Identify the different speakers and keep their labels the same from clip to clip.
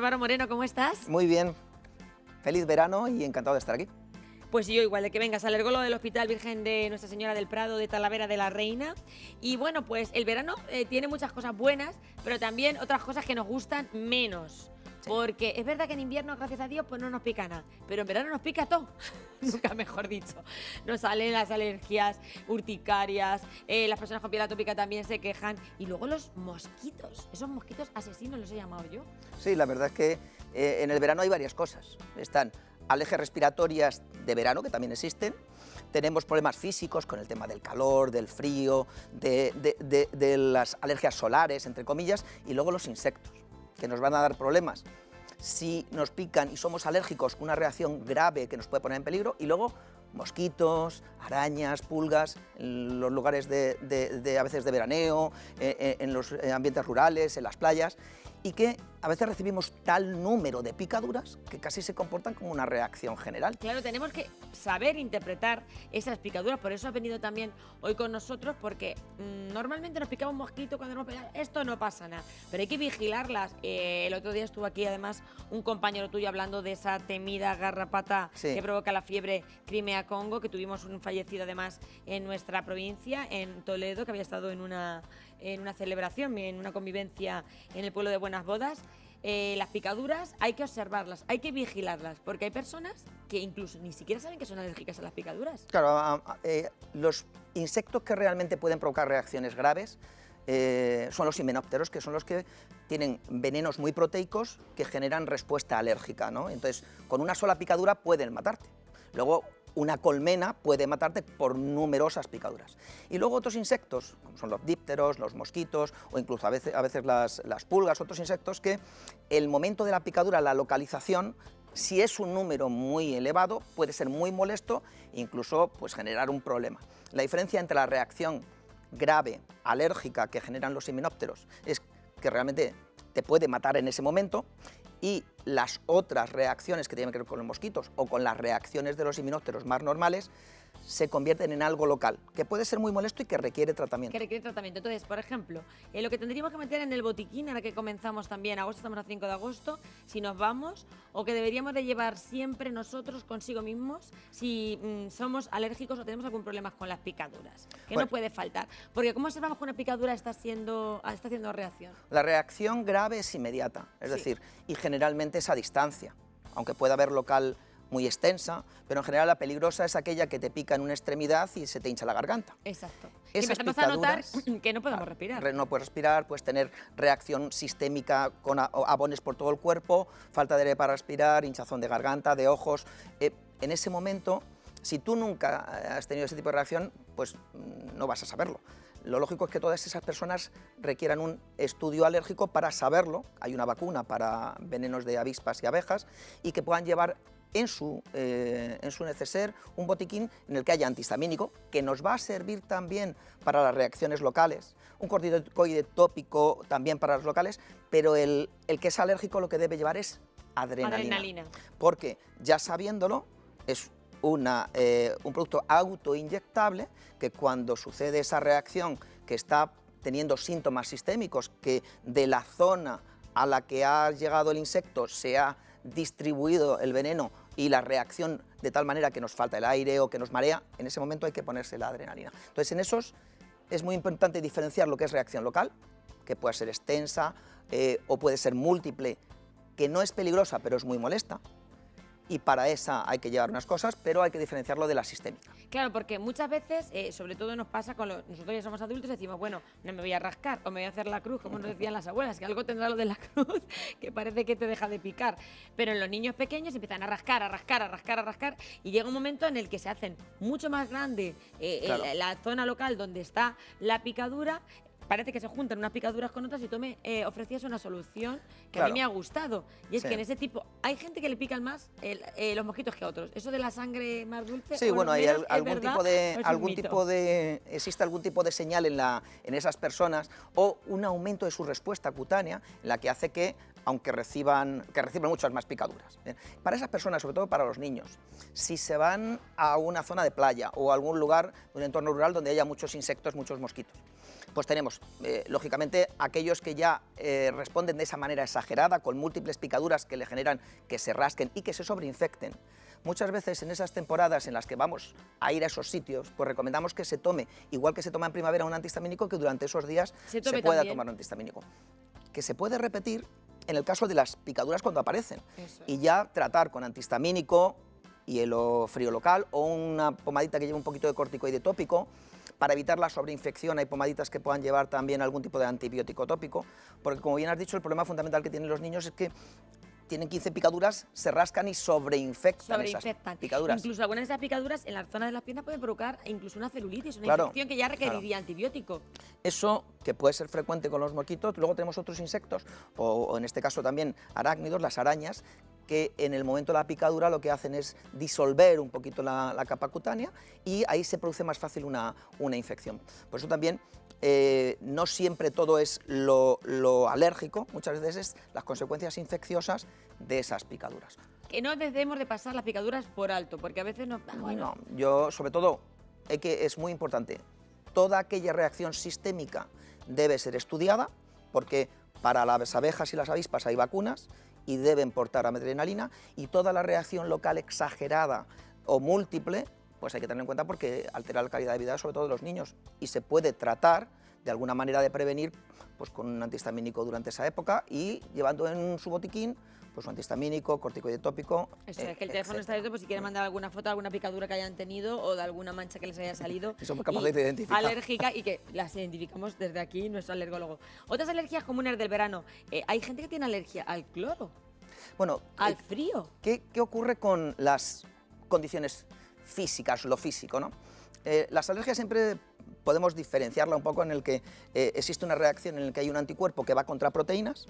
Speaker 1: Álvaro Moreno, ¿cómo estás?
Speaker 2: Muy bien, feliz verano y encantado de estar aquí.
Speaker 1: Pues yo igual, de que vengas, alergólogo del Hospital Virgen de Nuestra Señora del Prado de Talavera de la Reina. Y bueno, pues el verano tiene muchas cosas buenas, pero también otras cosas que nos gustan menos. Sí. Porque es verdad que en invierno, gracias a Dios, pues no nos pica nada, pero en verano nos pica todo, nunca mejor dicho. Nos salen las alergias urticarias, las personas con piel atópica también se quejan. Y luego los mosquitos, esos mosquitos asesinos los he llamado yo.
Speaker 2: Sí, la verdad es que en el verano hay varias cosas. Están alergias respiratorias de verano, que también existen. Tenemos problemas físicos con el tema del calor, del frío, de las alergias solares, entre comillas, y luego los insectos, que nos van a dar problemas si nos pican y somos alérgicos, una reacción grave que nos puede poner en peligro, y luego mosquitos, arañas, pulgas, en los lugares a veces de veraneo, en los ambientes rurales, en las playas, y que a veces recibimos tal número de picaduras que casi se comportan como una reacción general.
Speaker 1: Claro, tenemos que saber interpretar esas picaduras, por eso has venido también hoy con nosotros, porque normalmente nos picaba un mosquito cuando nos pegamos, esto no pasa nada, pero hay que vigilarlas. El otro día estuvo aquí además un compañero tuyo hablando de esa temida garrapata que provoca la fiebre Crimea-Congo, que tuvimos un fallecido además en nuestra provincia, en Toledo, que había estado en una celebración, en una convivencia en el pueblo de Buenas Bodas. Las picaduras hay que observarlas, hay que vigilarlas, porque hay personas que incluso ni siquiera saben que son alérgicas a las picaduras.
Speaker 2: Claro, los insectos que realmente pueden provocar reacciones graves son los himenópteros, que son los que tienen venenos muy proteicos que generan respuesta alérgica, ¿no? Entonces, con una sola picadura pueden matarte. Luego, una colmena puede matarte por numerosas picaduras. Y luego otros insectos, como son los dípteros, los mosquitos, o incluso a veces las pulgas, otros insectos que el momento de la picadura, la localización, si es un número muy elevado, puede ser muy molesto e incluso pues, generar un problema. La diferencia entre la reacción grave, alérgica, que generan los himenópteros, es que realmente te puede matar en ese momento, y las otras reacciones que tienen que ver con los mosquitos o con las reacciones de los himenópteros más normales se convierten en algo local, que puede ser muy molesto y que requiere tratamiento.
Speaker 1: Que requiere tratamiento. Entonces, por ejemplo, lo que tendríamos que meter en el botiquín, ahora que comenzamos también, agosto, estamos a 5 de agosto, si nos vamos, o que deberíamos de llevar siempre nosotros consigo mismos, si somos alérgicos o tenemos algún problema con las picaduras, que no puede faltar. Porque ¿cómo observamos que una picadura está haciendo reacción?
Speaker 2: La reacción grave es inmediata, es decir, y generalmente es a distancia, aunque pueda haber local muy extensa, pero en general la peligrosa es aquella que te pica en una extremidad y se te hincha la garganta.
Speaker 1: Exacto.
Speaker 2: Y
Speaker 1: empezamos a notar que no podemos respirar.
Speaker 2: No puedes respirar, puedes tener reacción sistémica con abones por todo el cuerpo, falta de aire para respirar, hinchazón de garganta, de ojos. En ese momento, si tú nunca has tenido ese tipo de reacción, pues no vas a saberlo. Lo lógico es que todas esas personas requieran un estudio alérgico para saberlo. Hay una vacuna para venenos de avispas y abejas y que puedan llevar en su neceser un botiquín en el que haya antihistamínico, que nos va a servir también para las reacciones locales, un corticoide tópico también para las locales, pero el que es alérgico lo que debe llevar es adrenalina. Porque ya sabiéndolo, es un producto autoinyectable que cuando sucede esa reacción que está teniendo síntomas sistémicos, que de la zona a la que ha llegado el insecto se ha distribuido el veneno y la reacción de tal manera que nos falta el aire o que nos marea, en ese momento hay que ponerse la adrenalina. Entonces, en esos es muy importante diferenciar lo que es reacción local, que puede ser extensa o puede ser múltiple, que no es peligrosa pero es muy molesta, y para esa hay que llevar unas cosas, pero hay que diferenciarlo de la sistémica.
Speaker 1: Claro, porque muchas veces, sobre todo nos pasa con nosotros ya somos adultos, decimos, bueno, no me voy a rascar o me voy a hacer la cruz, como nos decían las abuelas, que algo tendrá lo de la cruz, que parece que te deja de picar. Pero en los niños pequeños empiezan a rascar, y llega un momento en el que se hacen mucho más grande la zona local donde está la picadura. Parece que se juntan unas picaduras con otras y tú me ofrecías una solución que a mí me ha gustado. Y es que en ese tipo, hay gente que le pican más los mosquitos que a otros. ¿Eso de la sangre más dulce?
Speaker 2: Sí, bueno, hay existe algún tipo de señal en esas personas o un aumento de su respuesta cutánea en la que hace que, aunque reciban muchas más picaduras. Para esas personas, sobre todo para los niños, si se van a una zona de playa o a algún lugar, un entorno rural donde haya muchos insectos, muchos mosquitos, Pues tenemos, lógicamente, aquellos que ya responden de esa manera exagerada, con múltiples picaduras que le generan que se rasquen y que se sobreinfecten. Muchas veces en esas temporadas en las que vamos a ir a esos sitios, pues recomendamos que se tome, igual que se toma en primavera un antihistamínico, que durante esos días se pueda tomar un antihistamínico. Que se puede repetir en el caso de las picaduras cuando aparecen. Y ya tratar con antihistamínico, hielo frío local o una pomadita que lleve un poquito de corticoide tópico. Para evitar la sobreinfección hay pomaditas que puedan llevar también algún tipo de antibiótico tópico, porque como bien has dicho, el problema fundamental que tienen los niños es que tienen 15 picaduras, se rascan y sobreinfectan esas picaduras.
Speaker 1: Incluso algunas de esas picaduras en la zona de las piernas pueden provocar incluso una celulitis, una infección que ya requeriría antibiótico.
Speaker 2: Eso, que puede ser frecuente con los mosquitos. Luego tenemos otros insectos, o en este caso también arácnidos, las arañas, que en el momento de la picadura lo que hacen es disolver un poquito la capa cutánea y ahí se produce más fácil una infección. Por eso también no siempre todo es lo alérgico, muchas veces es las consecuencias infecciosas de esas picaduras.
Speaker 1: Que no debemos de pasar las picaduras por alto, porque a veces no...
Speaker 2: No, yo sobre todo, es muy importante, toda aquella reacción sistémica debe ser estudiada, porque para las abejas y las avispas hay vacunas y deben portar adrenalina, y toda la reacción local exagerada o múltiple, pues hay que tener en cuenta porque altera la calidad de vida, sobre todo de los niños, y se puede tratar de alguna manera de prevenir pues con un antihistamínico durante esa época y llevando en su botiquín pues un antihistamínico, corticoide tópico.
Speaker 1: Eso es que el teléfono está abierto por si quieren mandar alguna foto de alguna picadura que hayan tenido o de alguna mancha que les haya salido.
Speaker 2: Y somos capaces de identificar.
Speaker 1: Alérgica y que las identificamos desde aquí, nuestro alergólogo. Otras alergias comunes del verano. Hay gente que tiene alergia al cloro.
Speaker 2: Bueno,
Speaker 1: al frío.
Speaker 2: ¿Qué ocurre con las condiciones físicas, lo físico, ¿no? Las alergias siempre podemos diferenciarla un poco en el que existe una reacción en la que hay un anticuerpo que va contra proteínas,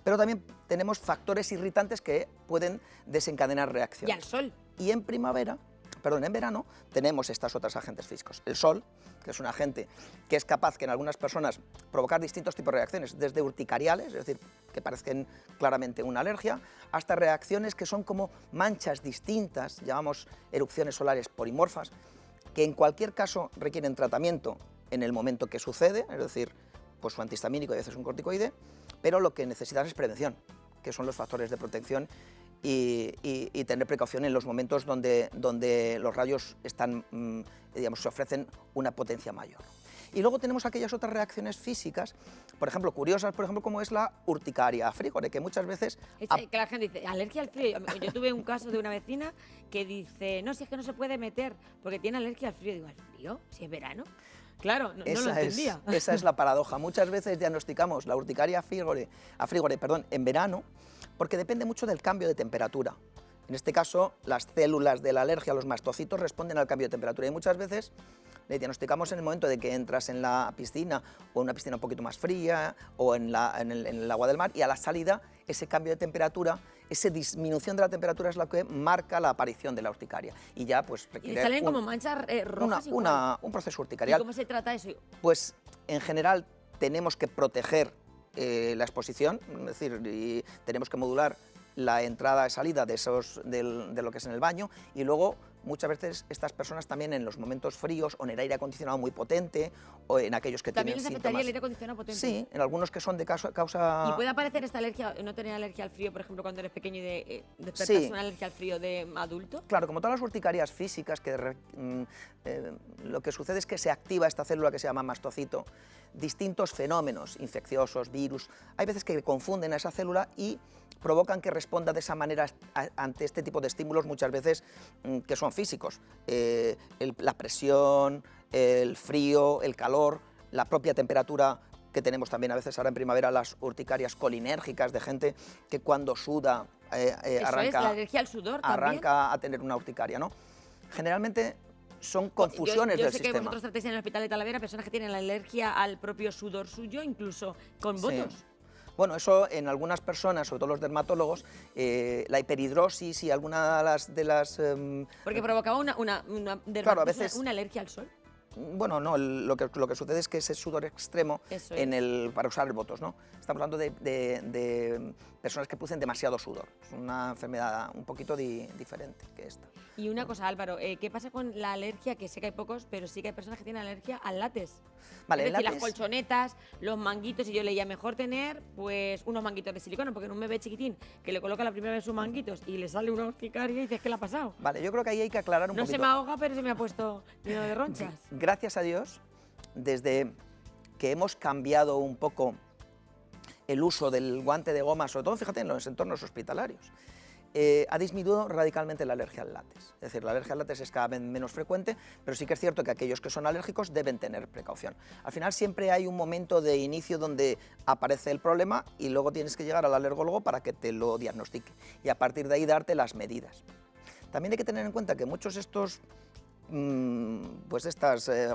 Speaker 2: pero también tenemos factores irritantes que pueden desencadenar reacciones.
Speaker 1: Y al sol.
Speaker 2: Y en verano tenemos estos otros agentes físicos. El sol, que es un agente que es capaz que en algunas personas provocar distintos tipos de reacciones, desde urticariales, es decir, que parezcan claramente una alergia, hasta reacciones que son como manchas distintas, llamamos erupciones solares polimorfas, que en cualquier caso requieren tratamiento en el momento que sucede, es decir, pues un antihistamínico y a veces un corticoide, pero lo que necesitan es prevención, que son los factores de protección y tener precaución en los momentos donde los rayos están, digamos, se ofrecen una potencia mayor. Y luego tenemos aquellas otras reacciones físicas, por ejemplo, curiosas, por ejemplo, como es la urticaria frigore, que muchas veces...
Speaker 1: Que la gente dice, alergia al frío. Yo tuve un caso de una vecina que dice, no, si es que no se puede meter porque tiene alergia al frío. Digo, ¿al frío? Si es verano. Claro, no lo entendía.
Speaker 2: Esa es la paradoja. Muchas veces diagnosticamos la urticaria frigore, en verano, porque depende mucho del cambio de temperatura. En este caso, las células de la alergia, los mastocitos, responden al cambio de temperatura y muchas veces le diagnosticamos en el momento de que entras en la piscina o en una piscina un poquito más fría o en el agua del mar, y a la salida ese cambio de temperatura, esa disminución de la temperatura es la que marca la aparición de la urticaria y ya pues requiere...
Speaker 1: ¿Y salen como manchas rojas?
Speaker 2: Un proceso urticarial.
Speaker 1: ¿Y cómo se trata eso?
Speaker 2: Pues en general tenemos que proteger la exposición, es decir, y tenemos que modular la entrada y salida de lo que es en el baño, y luego muchas veces estas personas también en los momentos fríos o en el aire acondicionado muy potente o en aquellos que
Speaker 1: ¿También
Speaker 2: tienen
Speaker 1: les afectaría
Speaker 2: síntomas...
Speaker 1: el aire acondicionado potente?
Speaker 2: Sí, en algunos que son de causa...
Speaker 1: ¿Y puede aparecer esta alergia, no tener alergia al frío, por ejemplo, cuando eres pequeño y despertas una alergia al frío de adulto?
Speaker 2: Claro, como todas las urticarias físicas, que lo que sucede es que se activa esta célula que se llama mastocito, distintos fenómenos infecciosos, virus, hay veces que confunden a esa célula y provocan que responda de esa manera ante este tipo de estímulos, muchas veces que son físicos. La presión, el frío, el calor, la propia temperatura que tenemos también a veces ahora en primavera, las urticarias colinérgicas de gente que cuando suda arranca,
Speaker 1: la alergia al sudor
Speaker 2: arranca a tener una urticaria, ¿no? Generalmente son confusiones del sistema. Yo sé que
Speaker 1: vosotros tratáis en el Hospital de Talavera personas que tienen la alergia al propio sudor suyo, incluso con votos.
Speaker 2: Sí. Bueno, eso en algunas personas, sobre todo los dermatólogos, la hiperhidrosis y alguna de las...
Speaker 1: Porque provocaba una
Speaker 2: claro, a veces,
Speaker 1: una alergia al sol.
Speaker 2: Bueno, no, lo que sucede es que ese sudor extremo
Speaker 1: Eso
Speaker 2: para usar el Botox, ¿no? Estamos hablando de personas que producen demasiado sudor. Es una enfermedad un poquito diferente que esta.
Speaker 1: Y una cosa, Álvaro, ¿qué pasa con la alergia? Que sé que hay pocos, pero sí que hay personas que tienen alergia al látex.
Speaker 2: Vale,
Speaker 1: Es decir, las
Speaker 2: látex-
Speaker 1: colchonetas, los manguitos, y yo leía mejor tener pues unos manguitos de silicona, porque en un bebé chiquitín que le coloca la primera vez sus manguitos y le sale una urticaria y dices, ¿qué le ha pasado?
Speaker 2: Vale, yo creo que ahí hay que aclarar un
Speaker 1: No
Speaker 2: poquito.
Speaker 1: se me ahoga, pero se me ha puesto lleno de ronchas.
Speaker 2: Gracias a Dios, desde que hemos cambiado un poco el uso del guante de goma, sobre todo, fíjate, en los entornos hospitalarios, ha disminuido radicalmente la alergia al látex. Es decir, la alergia al látex es cada vez menos frecuente, pero sí que es cierto que aquellos que son alérgicos deben tener precaución. Al final siempre hay un momento de inicio donde aparece el problema y luego tienes que llegar al alergólogo para que te lo diagnostique y a partir de ahí darte las medidas. También hay que tener en cuenta que muchos de estos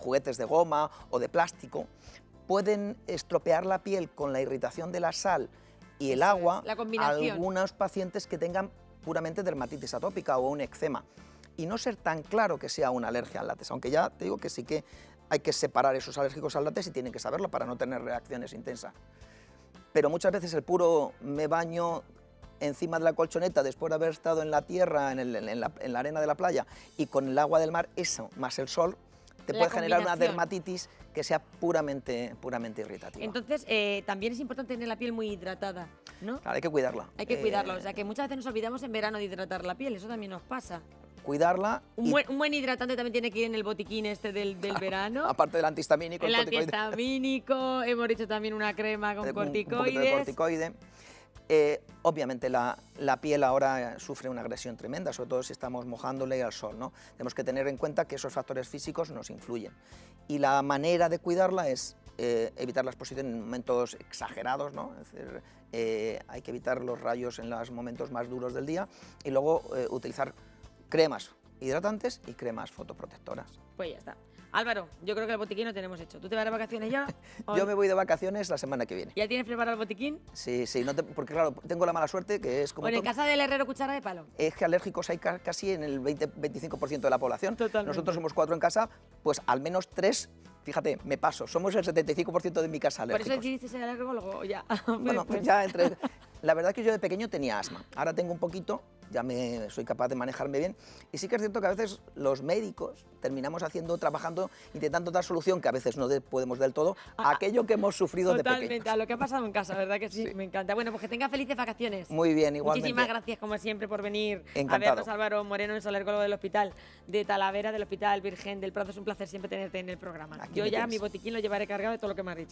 Speaker 2: juguetes de goma o de plástico pueden estropear la piel con la irritación de la sal y el
Speaker 1: Eso
Speaker 2: agua
Speaker 1: es, la
Speaker 2: a
Speaker 1: combinación.
Speaker 2: algunos pacientes que tengan puramente dermatitis atópica o un eczema y no ser tan claro que sea una alergia al látex, aunque ya te digo que sí que hay que separar esos alérgicos al látex y tienen que saberlo para no tener reacciones intensas. Pero muchas veces el puro me baño encima de la colchoneta después de haber estado en la tierra, en la arena de la playa y con el agua del mar, eso más el sol, te
Speaker 1: La
Speaker 2: puede generar una
Speaker 1: combinación.
Speaker 2: dermatitis que sea puramente irritativa.
Speaker 1: Entonces, también es importante tener la piel muy hidratada, ¿no?
Speaker 2: Claro, hay que cuidarla.
Speaker 1: Hay que cuidarlo, o sea que muchas veces nos olvidamos en verano de hidratar la piel, eso también nos pasa.
Speaker 2: Cuidarla
Speaker 1: Un
Speaker 2: y,
Speaker 1: buen hidratante también tiene que ir en el botiquín este del verano.
Speaker 2: aparte del antihistamínico,
Speaker 1: El
Speaker 2: corticoide,
Speaker 1: antihistamínico, hemos dicho también una crema con
Speaker 2: un poquito de
Speaker 1: corticoides.
Speaker 2: corticoide. Obviamente la piel ahora sufre una agresión tremenda, sobre todo si estamos mojándole al sol, ¿no? Tenemos que tener en cuenta que esos factores físicos nos influyen. Y la manera de cuidarla es evitar la exposición en momentos exagerados, ¿no? Es decir, hay que evitar los rayos en los momentos más duros del día y luego utilizar cremas hidratantes y cremas fotoprotectoras.
Speaker 1: Pues ya está. Álvaro, yo creo que el botiquín lo tenemos hecho. ¿Tú te vas de vacaciones ya? ¿O
Speaker 2: Yo me voy de vacaciones la semana que viene.
Speaker 1: ¿Ya tienes preparado el botiquín?
Speaker 2: Sí, porque claro, tengo la mala suerte que es como...
Speaker 1: Bueno, en
Speaker 2: todo-
Speaker 1: casa del herrero cuchara de palo.
Speaker 2: Es que alérgicos hay casi en el 20-25% de la población.
Speaker 1: Totalmente.
Speaker 2: Nosotros somos 4 en casa, pues al menos 3, fíjate, me paso. Somos el 75% de mi casa
Speaker 1: ¿Por eso
Speaker 2: alérgicos.
Speaker 1: decidiste ser alergólogo o ya?
Speaker 2: Bueno,
Speaker 1: Pues-
Speaker 2: ya entre... La verdad que yo de pequeño tenía asma. Ahora tengo un poquito, soy capaz de manejarme bien. Y sí que es cierto que a veces los médicos terminamos trabajando, intentando dar solución, que a veces no podemos del todo, a aquello que hemos sufrido de
Speaker 1: Totalmente,
Speaker 2: pequeños.
Speaker 1: a lo que ha pasado en casa, ¿verdad que sí? Me encanta. Bueno, pues que tengas felices vacaciones.
Speaker 2: Muy bien, igualmente.
Speaker 1: Muchísimas gracias, como siempre, por venir a
Speaker 2: Encantado.
Speaker 1: vernos, Álvaro Moreno, el alergólogo del Hospital de Talavera, del Hospital Virgen del Prado. Es un placer siempre tenerte en el programa.
Speaker 2: Aquí
Speaker 1: Yo
Speaker 2: me
Speaker 1: ya
Speaker 2: tienes.
Speaker 1: mi botiquín lo llevaré cargado de todo lo que me has dicho.